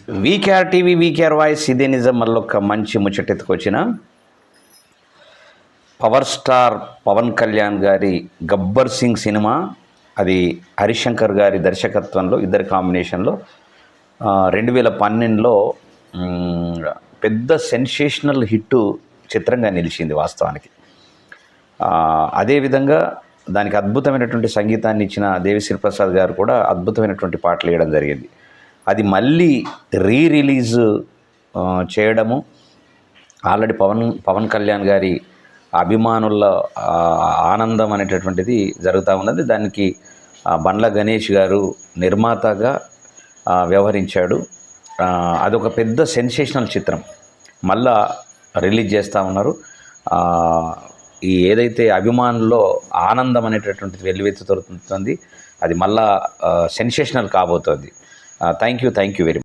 VKR TV VKR voice ఇదే నిజం మళ్ళొక్క మంచి ముచ్చటెత్తుకొచ్చిన పవర్ స్టార్ పవన్ కళ్యాణ్ గారి గబ్బర్ సింగ్ సినిమా, అది హరిశంకర్ గారి దర్శకత్వంలో ఇద్దరి కాంబినేషన్లో 2012లో పెద్ద సెన్సేషనల్ హిట్టు చిత్రంగా నిలిచింది వాస్తవానికి. అదేవిధంగా దానికి అద్భుతమైనటువంటి సంగీతాన్ని ఇచ్చిన దేవిశ్రీ ప్రసాద్ గారు కూడా అద్భుతమైనటువంటి పాటలు వేయడం జరిగింది. అది మళ్ళీ రిలీజ్ చేయడము ఆల్రెడీ పవన్ కళ్యాణ్ గారి అభిమానుల ఆనందం అనేటటువంటిది జరుగుతూ ఉన్నది. దానికి బండ్ల గణేష్ గారు నిర్మాతగా వ్యవహరించాడు. అదొక పెద్ద సెన్సేషనల్ చిత్రం మళ్ళా రిలీజ్ చేస్తూ ఉన్నారు. ఈ ఏదైతే అభిమానుల్లో ఆనందం అనేటటువంటిది వెల్లువెత్తుతుంది, అది మళ్ళా సెన్సేషనల్ కాబోతోంది. Thank you very much.